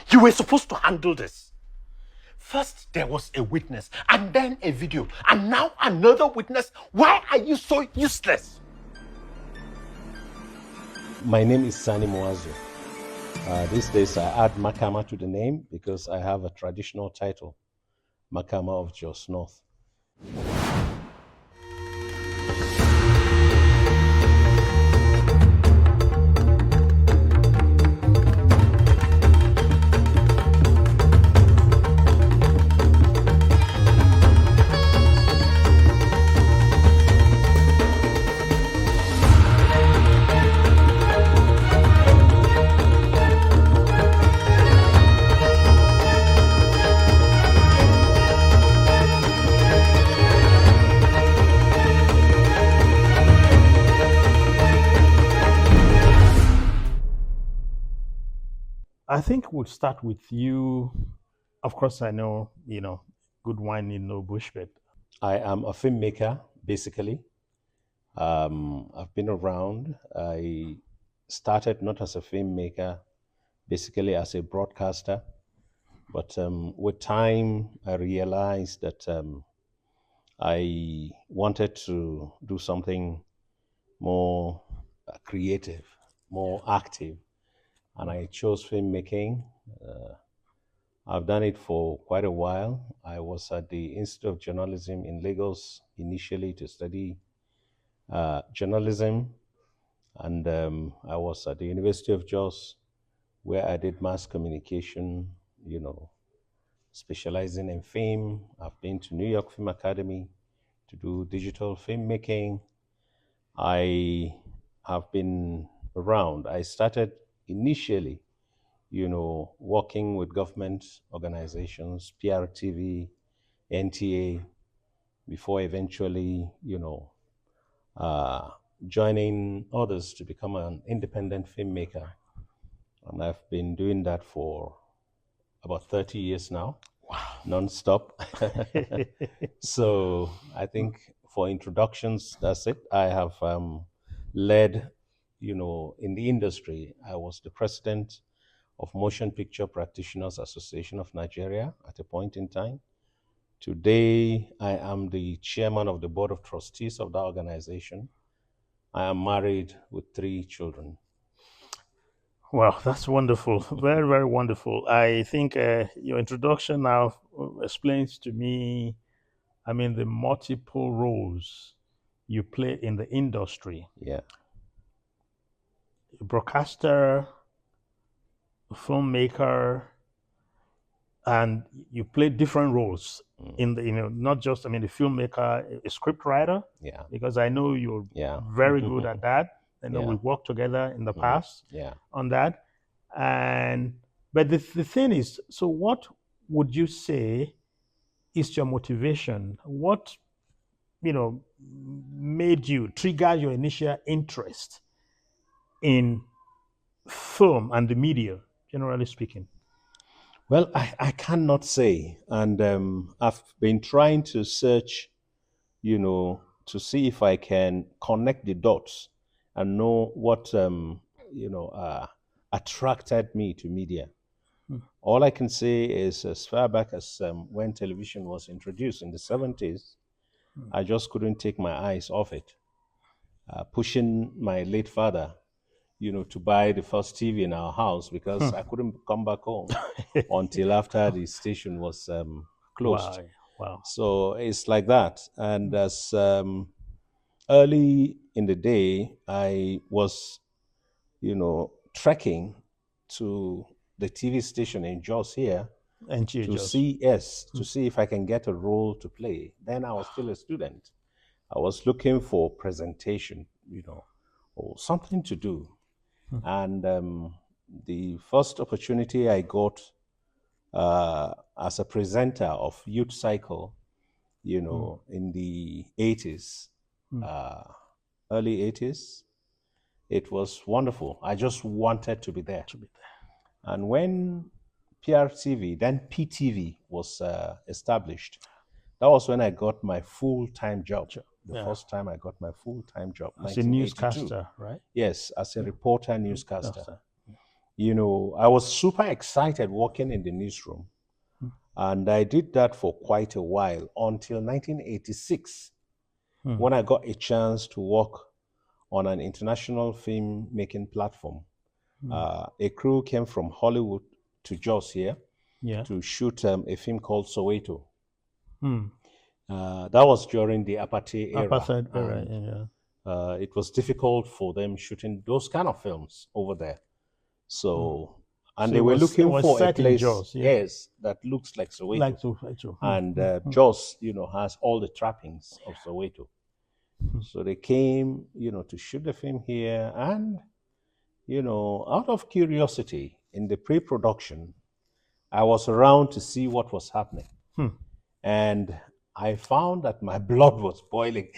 You were supposed to handle this. First, there was a witness, and then a video, and now another witness. Why are you so useless? My name is Sani Muazu. These days, I add Makama to the name because I have a traditional title, Makama of Jos North. I think we'll start with you. Of course, I know, good wine in no bush, but I am a filmmaker, basically. I've been around. I started not as a filmmaker, basically as a broadcaster. But with time, I realized that I wanted to do something more creative, more active, and I chose filmmaking. I've done it for quite a while. I was at the Institute of Journalism in Lagos initially to study journalism, and I was at the University of Jos where I did mass communication, specializing in film. I've been to New York Film Academy to do digital filmmaking. I have been around. I started initially, working with government organizations, PRTV, NTA, before eventually, joining others to become an independent filmmaker. And I've been doing that for about 30 years now. wow. Non-stop. So I think for introductions, that's it. I have led, in the industry. I was the president of Motion Picture Practitioners Association of Nigeria at a point in time. Today, I am the chairman of the board of trustees of that organization. I am married with 3 children. Wow, that's wonderful. Very, very wonderful. I think your introduction now explains to me, the multiple roles you play in the industry. Yeah. Broadcaster, filmmaker, and you play different roles in the, not just, the filmmaker, a script writer, Yeah. because I know you're Yeah. very good at that. I know Yeah. we worked together in the past Yeah. on that. But the thing is, so what would you say is your motivation? What, made you trigger your initial interest in film and the media, generally speaking? Well, I cannot say. And I've been trying to search, to see if I can connect the dots and know what, attracted me to media. All I can say is as far back as when television was introduced in the 70s, I just couldn't take my eyes off it. Pushing my late father, to buy the first TV in our house because I couldn't come back home until after the station was closed. Wow. So it's like that. And as early in the day, I was, trekking to the TV station in Jos here to see if I can get a role to play. Then I was still a student. I was looking for presentation, or something to do. And the first opportunity I got as a presenter of Youth Cycle, in the 80s, early 80s, it was wonderful. I just wanted to be there. And when PRTV, then PTV, was established, that was when I got my full-time job. The first time I got my full-time job. As a newscaster, right? Yes, as a reporter newscaster. you know, I was super excited working in the newsroom. And I did that for quite a while until 1986, when I got a chance to work on an international film making platform. A crew came from Hollywood to Jos here to shoot a film called Soweto. That was during the apartheid era. It was difficult for them shooting those kind of films over there. So, and they were looking for a place, yes, that looks like Soweto. Like Soweto. And Jos, you know, has all the trappings of Soweto. So they came, you know, to shoot the film here. And, you know, out of curiosity, in the pre-production, I was around to see what was happening. And I found that my blood was boiling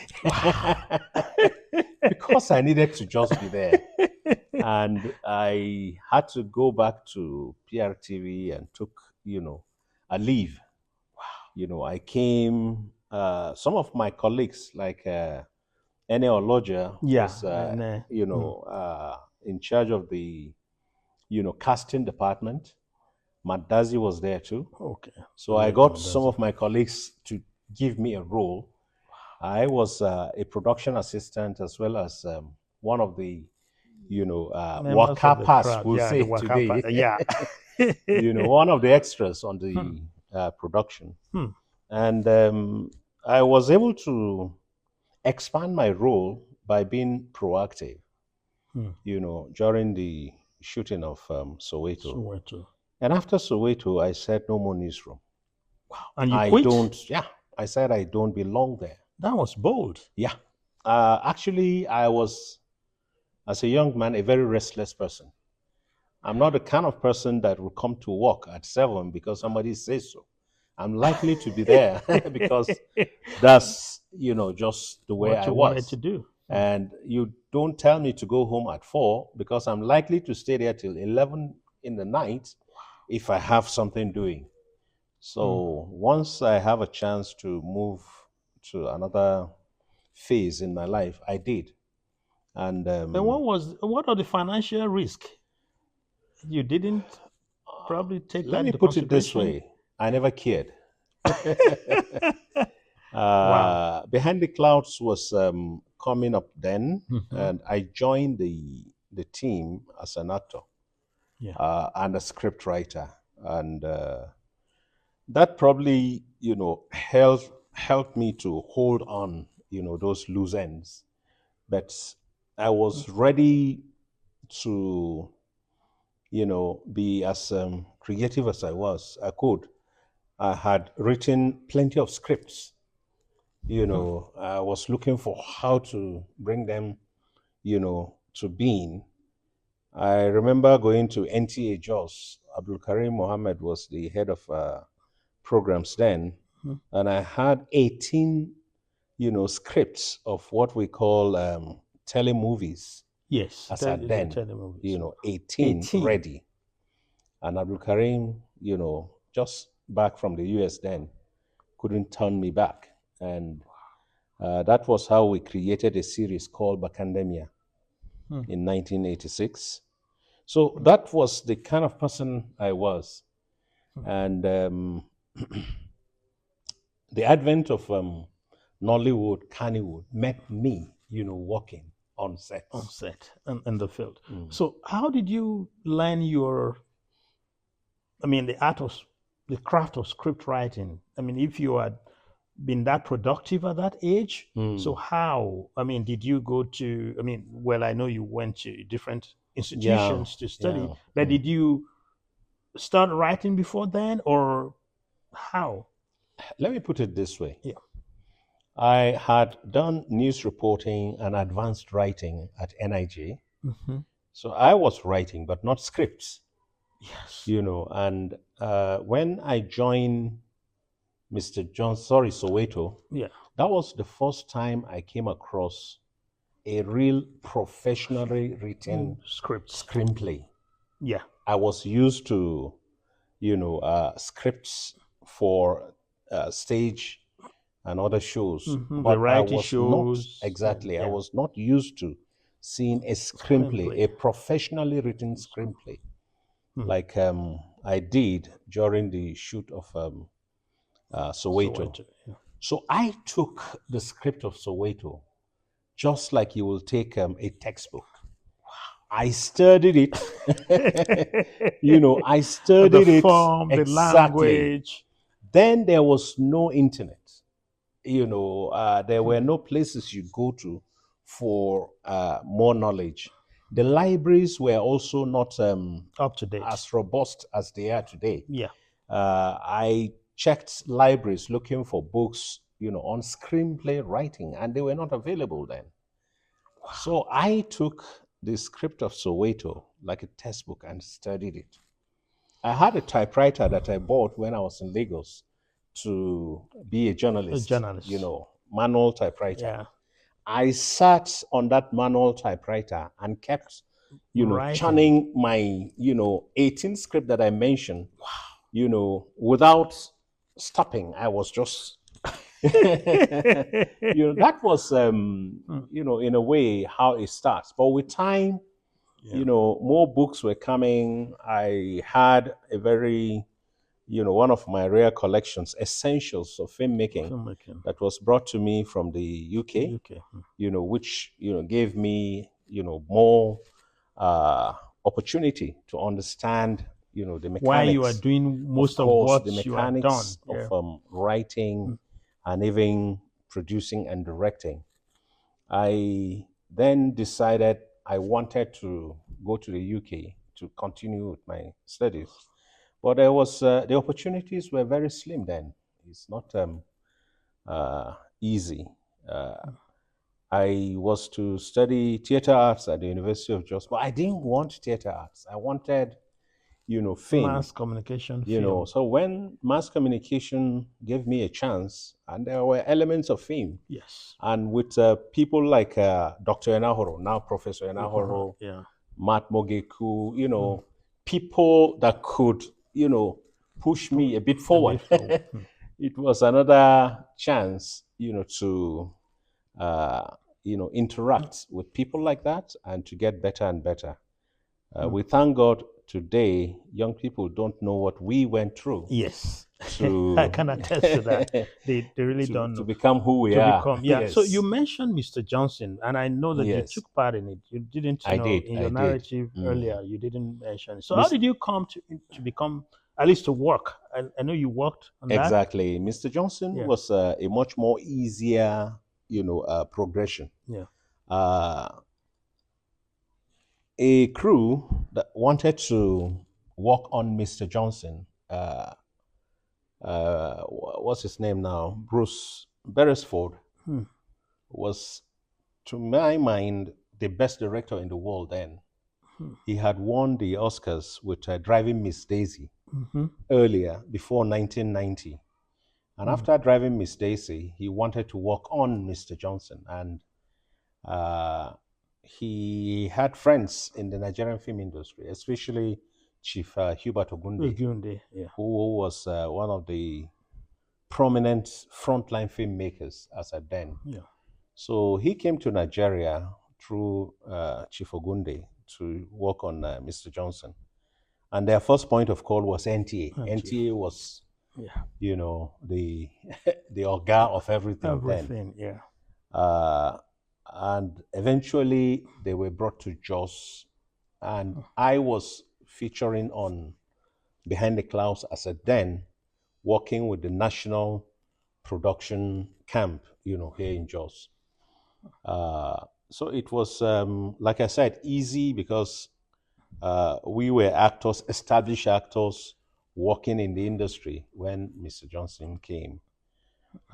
because I needed to just be there. And I had to go back to PRTV and took, you know, a leave. Wow. You know, I came, some of my colleagues, like Ene Oloja, was, you know, in charge of the, you know, casting department. Madazi was there too. Okay. So I got some of my colleagues to give me a role. I was a production assistant as well as one of the, you know, waka pass, we'll say today. You know, one of the extras on the production. And I was able to expand my role by being proactive, you know, during the shooting of Soweto. And after Soweto, I said, no more newsroom. Wow. And you quit? I said I don't belong there. That was bold. Yeah. Actually, I was, as a young man, a very restless person. I'm not the kind of person that will come to work at 7 because somebody says so. I'm likely to be there because that's, you know, just the way I was. Wanted to do. And you don't tell me to go home at 4 because I'm likely to stay there till 11 in the night if I have something doing. So once I have a chance to move to another phase in my life, I did. And what are the financial risk? You didn't probably take that. Let me put it this way: I never cared. Wow. Behind the Clouds was coming up then, and I joined the team as an actor and a script writer, and that probably, you know, helped me to hold on, you know, those loose ends. But I was ready to, you know, be as creative as I could. I had written plenty of scripts. You know, I was looking for how to bring them, you know, to being. I remember going to NTA Jos. Abdul Karim Mohammed was the head of programs then, and I had 18, you know, scripts of what we call telemovies. Yes, as at then, you know, 18 ready. And Abdul Karim, you know, just back from the US then, couldn't turn me back. And that was how we created a series called Bakandemia in 1986. So that was the kind of person I was. And the advent of Nollywood, Kannywood met me, you know, working on set. And in the field. So how did you learn the craft of script writing? I mean, if you had been that productive at that age, so how, I mean, did you go to, I mean, well, I know you went to different institutions to study, but did you start writing before then, or how? Let me put it this way. I had done news reporting and advanced writing at NIJ. So I was writing, but not scripts. Yes. You know, and when I joined Soweto, that was the first time I came across a real professionally written screenplay. Yeah. I was used to, you know, scripts for stage and other shows, but variety I was shows. I was not used to seeing a screenplay, a professionally written screenplay. like I did during the shoot of Soweto. Yeah. So I took the script of Soweto just like you will take a textbook. I studied it. I studied the it form, exactly. The language. Then there was no internet. There were no places you go to for more knowledge. The libraries were also not up to date, as robust as they are today. Yeah. I checked libraries looking for books, on screenplay writing, and they were not available then. Wow. So I took the script of Soweto like a textbook and studied it. I had a typewriter that I bought when I was in Lagos to be a journalist. Manual typewriter. Yeah. I sat on that manual typewriter and kept, churning my, 18 script that I mentioned, without stopping. I was just, that was, in a way how it starts. But with time, more books were coming. I had a very, one of my rare collections, Essentials of Filmmaking, that was brought to me from the UK, which, gave me, more opportunity to understand, the mechanics. Why you are doing most of what the you have done. of writing and even producing and directing. I then decided I wanted to go to the UK to continue with my studies. But there was the opportunities were very slim then. It's not easy. I was to study theater arts at the University of Jos, but I didn't want theater arts. I wanted, film. Mass communication film. So when mass communication gave me a chance, and there were elements of film. Yes. And with people like Dr. Enahoro, now Professor Enahoro, Matt Mogeku, people that could, push me a bit forward. It was another chance, to, interact with people like that and to get better and better. We thank God today, young people don't know what we went through. Yes. I can attest to that. They really don't know. To become who we are. Yes. So you mentioned Mr. Johnson, and I know that you took part in it. You didn't, in your narrative earlier, you didn't mention it. So how did you come to become, at least to work? I know you worked on that. Exactly. Mr. Johnson was a much more easier, progression. Yeah. A crew that wanted to work on Mr. Johnson, what's his name now? Bruce Beresford, was, to my mind, the best director in the world then. He had won the Oscars with Driving Miss Daisy earlier, before 1990. And after Driving Miss Daisy, he wanted to work on Mr. Johnson. And he had friends in the Nigerian film industry, especially Chief Hubert Ogunde, who was one of the prominent frontline filmmakers as at then. Yeah. So he came to Nigeria through Chief Ogunde to work on Mr. Johnson. And their first point of call was NTA. NTA was, the the organ of everything then. And eventually they were brought to Jos, and I was featuring on Behind the Clouds as a then, working with the National Production Camp, here in Jos. So it was, like I said, easy because we were actors, established actors, working in the industry when Mr. Johnson came.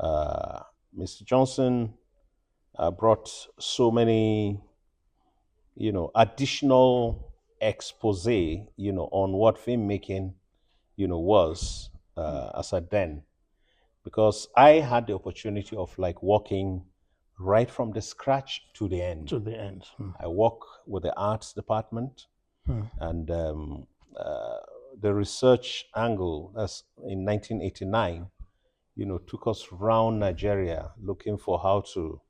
Mr. Johnson brought so many, additional expose, on what filmmaking, was as at then. Because I had the opportunity of working right from the scratch to the end. To the end. I work with the arts department and the research angle, that's in 1989, took us around Nigeria looking for how to,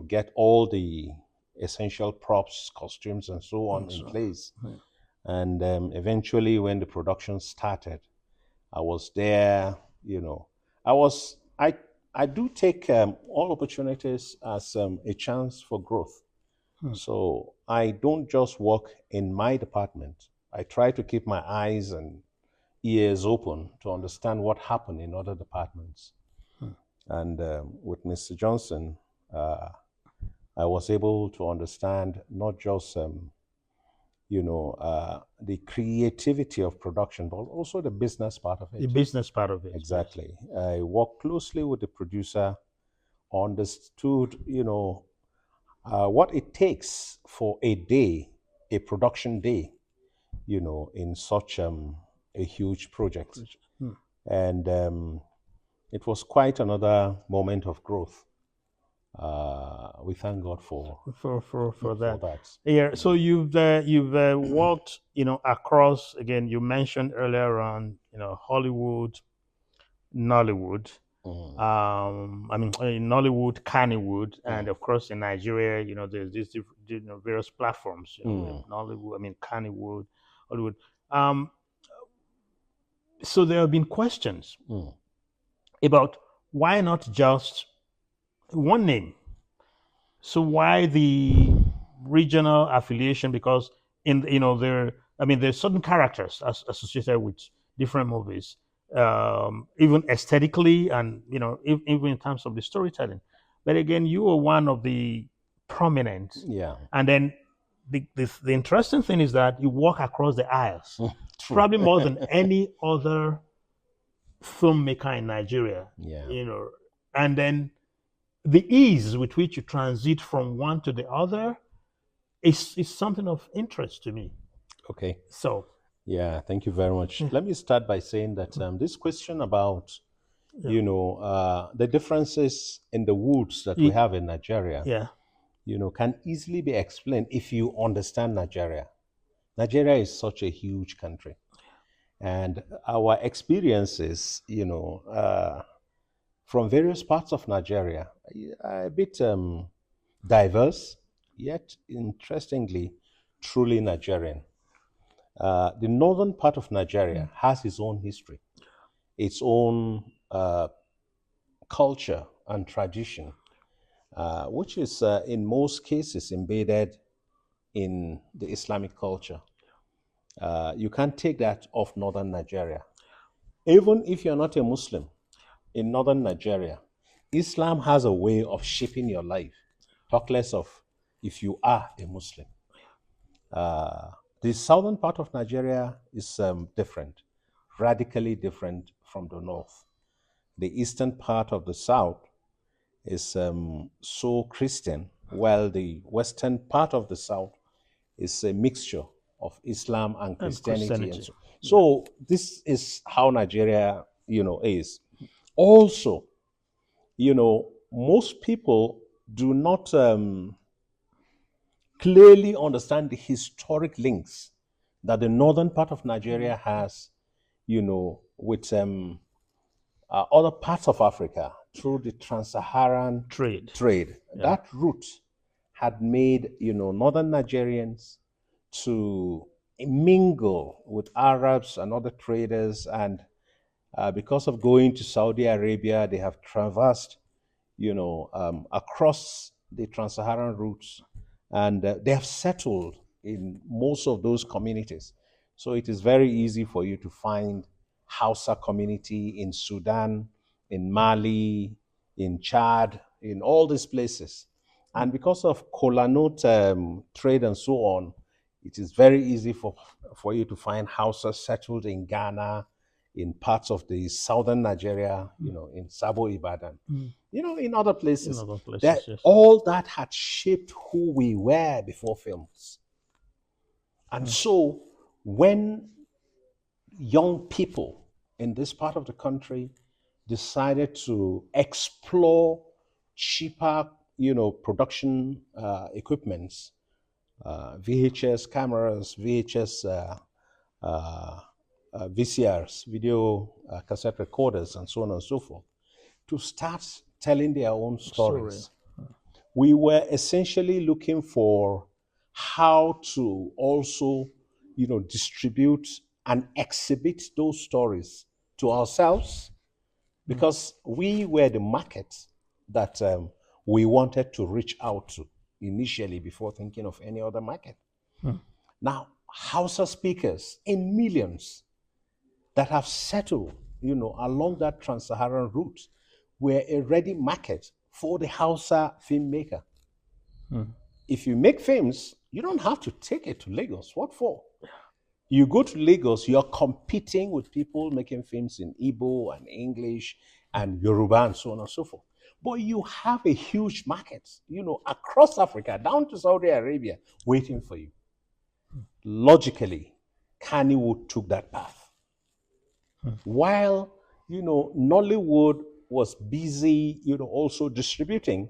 get all the essential props, costumes, and so on in place. And eventually, when the production started, I was there. I do take all opportunities as a chance for growth. So I don't just work in my department. I try to keep my eyes and ears open to understand what happened in other departments. And with Mr. Johnson, I was able to understand not just the creativity of production, but also the business part of it. The business part of it. Exactly. Yes. I worked closely with the producer, understood, what it takes for a day, a production day, in such a huge project. And it was quite another moment of growth. We thank God for that. Yeah. So you've walked, across, again. You mentioned earlier on, Hollywood, Nollywood. I mean, in Nollywood, Kannywood, and of course in Nigeria, there's these various platforms. Nollywood, I mean, Kannywood, Hollywood. So there have been questions about why not just one name. So why the regional affiliation? Because there's certain characters associated with different movies, even aesthetically, and even in terms of the storytelling. But again, you are one of the prominent. Yeah. And then the interesting thing is that you walk across the aisles, probably more than any other filmmaker in Nigeria. Yeah. And then the ease with which you transit from one to the other is something of interest to me. Okay. So. Yeah, thank you very much. Let me start by saying that this question about, the differences in the woods that we have in Nigeria, can easily be explained if you understand Nigeria. Nigeria is such a huge country. And our experiences, from various parts of Nigeria are a bit diverse, yet interestingly, truly Nigerian. The northern part of Nigeria has its own history, its own culture and tradition, which is in most cases embedded in the Islamic culture. You can't take that off northern Nigeria. Even if you're not a Muslim, in northern Nigeria, Islam has a way of shaping your life, talk less of if you are a Muslim. The southern part of Nigeria is different, radically different from the north. The eastern part of the south is so Christian, while the western part of the south is a mixture of Islam and Christianity. So this is how Nigeria, is. Also, most people do not clearly understand the historic links that the northern part of Nigeria has, with other parts of Africa through the trans-Saharan trade. Yeah. That route had made, northern Nigerians to mingle with Arabs and other traders, and because of going to Saudi Arabia, they have traversed, across the trans-Saharan routes, and they have settled in most of those communities. So it is very easy for you to find Hausa community in Sudan, in Mali, in Chad, in all these places. And because of kola nut trade and so on, it is very easy for you to find Hausa settled in Ghana, in parts of the southern Nigeria, in Sabo Ibadan, in other places. Yes. All that had shaped who we were before films. And so when young people in this part of the country decided to explore cheaper, production equipments, VHS cameras, VHS VCRs, video cassette recorders, and so on and so forth, to start telling their own stories. We were essentially looking for how to also, distribute and exhibit those stories to ourselves, because we were the market that we wanted to reach out to initially before thinking of any other market. Now, Hausa speakers in millions that have settled, along that trans-Saharan route were a ready market for the Hausa filmmaker. If you make films, you don't have to take it to Lagos. What for? You go to Lagos, you're competing with people making films in Igbo and English and Yoruba and so on and so forth. But you have a huge market, across Africa, down to Saudi Arabia, waiting for you. Logically, Kannywood took that path. While, Nollywood was busy, also distributing,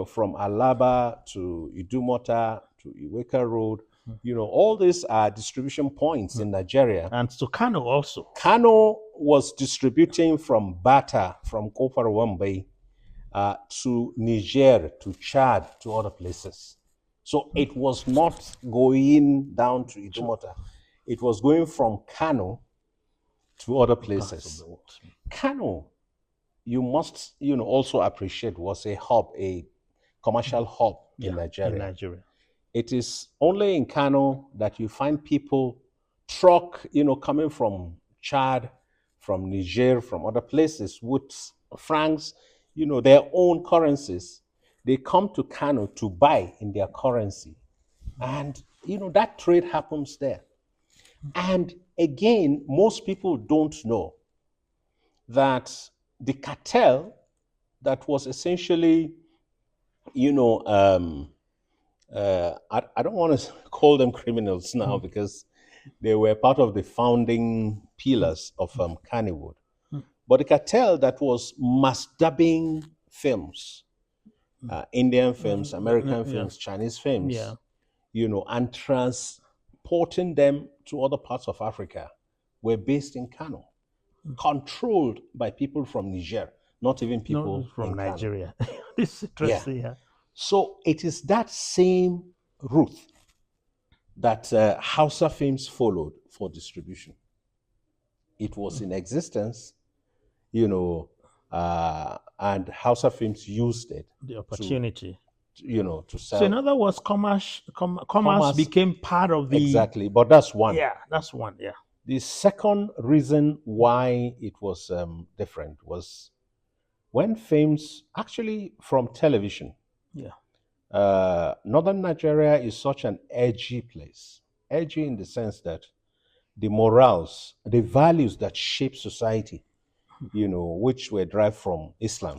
from Alaba to Idumota to Iweka Road, all these are distribution points in Nigeria. And to Kano also. Kano was distributing from Bata, from Kofar Wambai, to Niger, to Chad, to other places. So it was not going down to Idumota. It was going from Kano to other places. Kano, you must, also appreciate, was a hub, a commercial hub in Nigeria. It is only in Kano that you find people, truck, coming from Chad, from Niger, from other places with francs, their own currencies. They come to Kano to buy in their currency. And, that trade happens there. And again, most people don't know that the cartel that was essentially, I don't want to call them criminals now because they were part of the founding pillars of Kannywood. But the cartel that was mass dubbing films, Indian films, American films, Chinese films, and transporting them to other parts of Africa were based in Kano, controlled by people from Niger, not even people from Nigeria. This is interesting. So it is that same route that Hausa films followed for distribution. It was in existence, and Hausa films used it. The opportunity. To sell. So in other words, commerce became part of the... Exactly, but that's one. Yeah, that's one, The second reason why it was different was when films, actually from television, Northern Nigeria is such an edgy place. Edgy in the sense that the morals, the values that shape society, which were derived from Islam,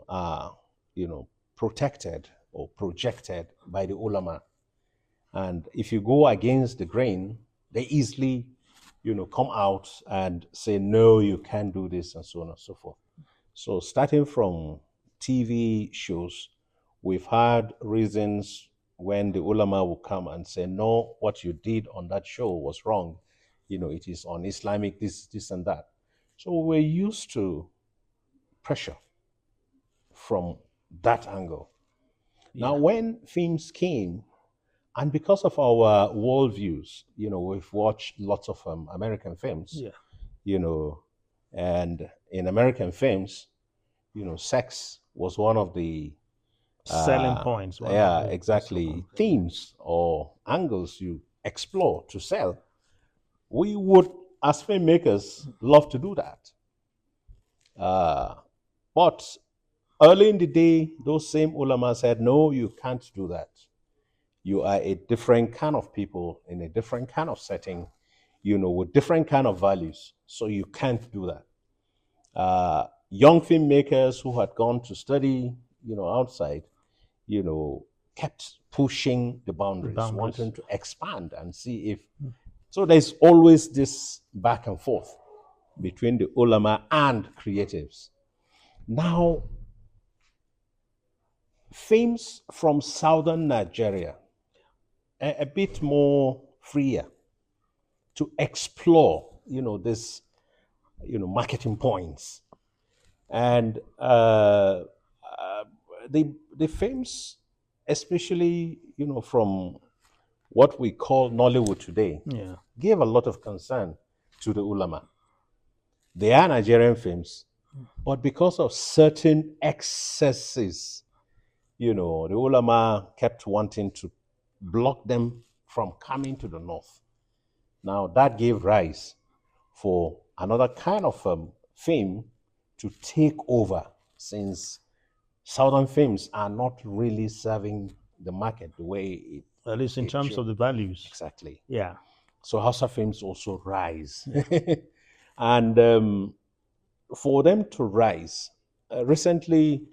are, protected or projected by the ulama. And if you go against the grain, they easily, come out and say, no, you can't do this, and so on and so forth. So starting from TV shows, we've had reasons when the ulama will come and say, no, what you did on that show was wrong. It is un-Islamic, this and that. So we're used to pressure from that angle. Now, when films came, and because of our worldviews, we've watched lots of American films, and in American films, sex was one of the selling points. Exactly. Themes or angles you explore to sell. We would, as filmmakers, love to do that. But early in the day, those same ulama said, no, you can't do that. You are a different kind of people in a different kind of setting, with different kind of values. So you can't do that. Young filmmakers who had gone to study, outside, kept pushing the boundaries, wanting to expand and see if... So there's always this back and forth between the ulama and creatives. Now, films from southern Nigeria are a bit more freer to explore, this, marketing points. And the films, especially, from what we call Nollywood today, Yeah. gave a lot of concern to the ulama. They are Nigerian films, but because of certain excesses, the ulama kept wanting to block them from coming to the north. Now that gave rise for another kind of film to take over, since southern films are not really serving the market the way it, at least in terms of the values. Exactly. Yeah. So Hausa films also rise. Yeah. And for them to rise, recently,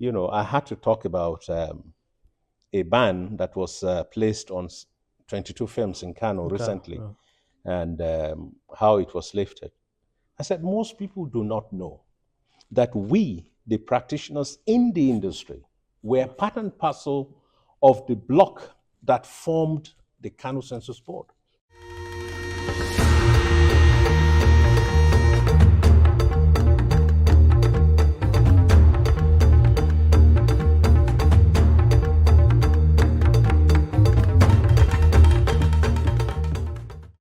I had to talk about a ban that was placed on 22 films in Kano recently, and how it was lifted. I said, most people do not know that we, the practitioners in the industry, were part and parcel of the block that formed the Kano Census Board.